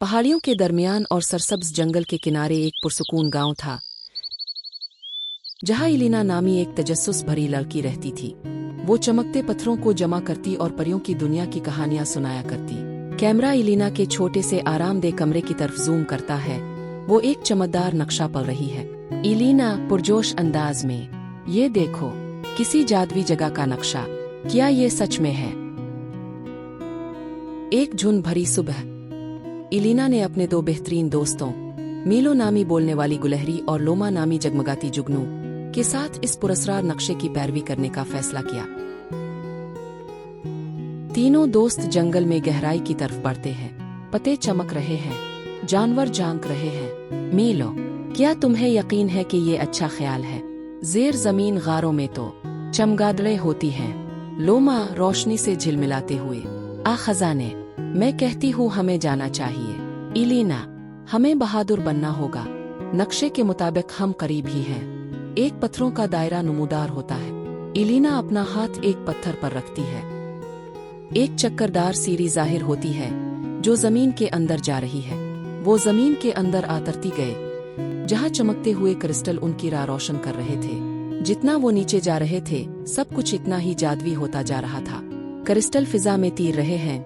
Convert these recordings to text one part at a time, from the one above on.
पहाड़ियों के दरमियान और सरसब्ज जंगल के किनारे एक पुरसुकून गांव था, जहां इलीना नामी एक तजस्सुस भरी लड़की रहती थी। वो चमकते पत्थरों को जमा करती और परियों की दुनिया की कहानियां सुनाया करती। कैमरा इलीना के छोटे से आरामदेह कमरे की तरफ जूम करता है। वो एक चमकदार नक्शा पढ़ रही है। इलीना पुरजोश अंदाज में, ये देखो, किसी जादुई जगह का नक्शा। क्या ये सच में है? एक झुंड भरी सुबह इलीना ने अपने दो बेहतरीन दोस्तों, मीलो नामी बोलने वाली गुलहरी और लोमा नामी जगमगाती जुगनू के साथ इस पुरस्कार नक्शे की पैरवी करने का फैसला किया। तीनों दोस्त जंगल में गहराई की तरफ बढ़ते हैं। पत्ते चमक रहे हैं, जानवर झांक रहे हैं। मीलो, क्या तुम्हें यकीन है कि ये अच्छा ख्याल है? जेर जमीन गारों में तो चमगादड़ें होती हैं। लोमा रोशनी से झिलमिलाते हुए, आ खजाने, मैं कहती हूँ हमें जाना चाहिए। इलीना, हमें बहादुर बनना होगा। नक्शे के मुताबिक हम करीब ही हैं। एक पत्थरों का दायरा नमूदार होता है। इलीना अपना हाथ एक पत्थर पर रखती है। एक चक्करदार सीढ़ी जाहिर होती है जो जमीन के अंदर जा रही है। वो जमीन के अंदर आतरती गए, जहां चमकते हुए क्रिस्टल उनकी राह रोशन कर रहे थे। जितना वो नीचे जा रहे थे, सब कुछ इतना ही जादुई होता जा रहा था। क्रिस्टल फिजा में तीर रहे हैं,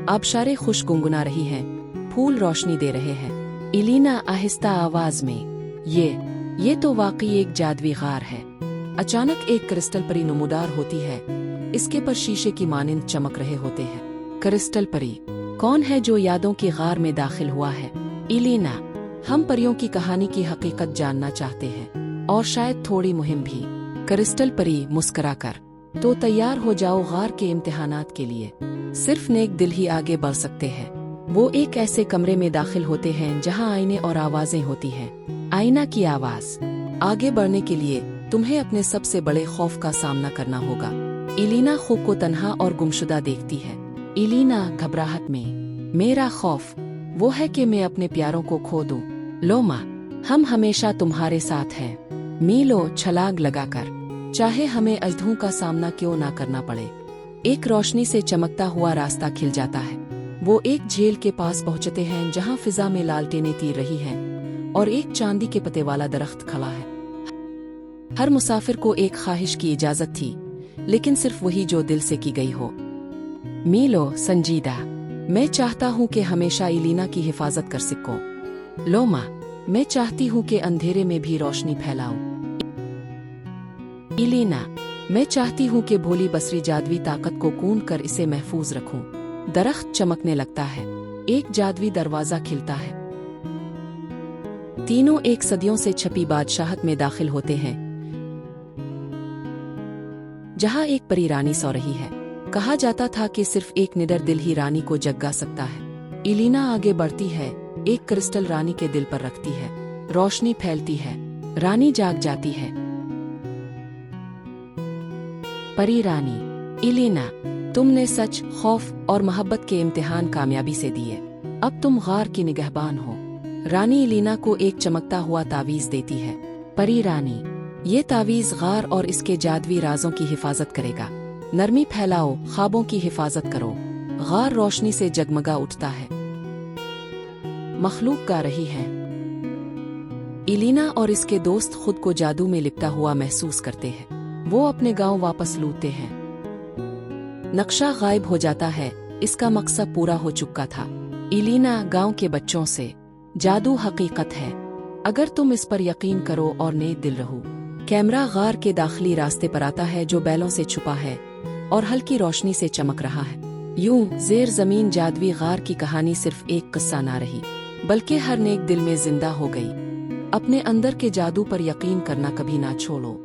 आबशारें खुश गुनगुना रही हैं, फूल रोशनी दे रहे हैं। इलीना आहिस्ता आवाज में, ये तो वाकई एक जादुई गार है। अचानक एक क्रिस्टल परी नमूदार होती है। इसके पर शीशे की मानिंद चमक रहे होते हैं। क्रिस्टल परी कौन है जो यादों की गार में दाखिल हुआ है? इलीना, हम परियों की कहानी की हकीकत जानना चाहते हैं, और शायद थोड़ी मुहिम भी। क्रिस्टल परी मुस्कुराकर, तो तैयार हो जाओ गार के इम्तिहानात के लिए। सिर्फ नेक दिल ही आगे बढ़ सकते हैं। वो एक ऐसे कमरे में दाखिल होते हैं जहां आईने और आवाजें होती हैं। आईना की आवाज, आगे बढ़ने के लिए तुम्हें अपने सबसे बड़े खौफ का सामना करना होगा। इलीना खुद को तन्हा और गुमशुदा देखती है। इलीना घबराहट में, मेरा खौफ वो है कि मैं अपने प्यारों को खो दूं। लोमा, हम हमेशा तुम्हारे साथ हैं। मीलो छलांग लगाकर, चाहे हमें अजदों का सामना क्यों ना करना पड़े। एक रोशनी से चमकता हुआ रास्ता खिल जाता है। वो एक झील के पास पहुंचते हैं जहां फिजा में लालटेनें तीर रही हैं और एक चांदी के पत्ते वाला दरख्त खड़ा है। हर मुसाफिर को एक ख्वाहिश की इजाजत थी, लेकिन सिर्फ वही जो दिल से की गई हो। मीलो संजीदा, मैं चाहता हूं कि हमेशा इलीना की हिफाजत कर सको। लोमा, मैं चाहती हूं कि अंधेरे में भी रोशनी फैलाऊं। इलीना, मैं चाहती हूं कि भोली बसरी जादुई ताकत को कूंद कर इसे महफूज रखूं। दरख्त चमकने लगता है, एक जादुई दरवाजा खिलता है। तीनों एक सदियों से छपी बादशाहत में दाखिल होते हैं, जहां एक परी रानी सो रही है। कहा जाता था कि सिर्फ एक निडर दिल ही रानी को जगा सकता है। इलीना आगे बढ़ती है, एक क्रिस्टल रानी के दिल पर रखती है। रोशनी फैलती है, रानी जाग जाती है। परी रानी, इलीना, तुमने सच, खौफ और मोहब्बत के इम्तिहान कामयाबी से दिए। अब तुम गार की निगहबान हो। रानी इलीना को एक चमकता हुआ तावीज देती है। परी रानी, ये तावीज गार और इसके जादुई राजों की हिफाजत करेगा। नरमी फैलाओ, ख्वाबों की हिफाजत करो। गार रोशनी से जगमगा उठता है। मखलूक गा रही है। इलीना और इसके दोस्त खुद को जादू में लिपटा हुआ महसूस करते हैं। वो अपने गांव वापस लौटते हैं। नक्शा गायब हो जाता है। इसका मकसद पूरा हो चुका था। इलीना, गांव के बच्चों से, जादू हकीकत है अगर तुम इस पर यकीन करो और नेक दिल रहो। कैमरा गार के दाखिली रास्ते पर आता है जो बैलों से छुपा है और हल्की रोशनी से चमक रहा है। यूं जेर जमीन जादुई गार की कहानी सिर्फ एक किस्सा ना रही, बल्कि हर नेक दिल में जिंदा हो गई। अपने अंदर के जादू पर यकीन करना कभी ना छोड़ो।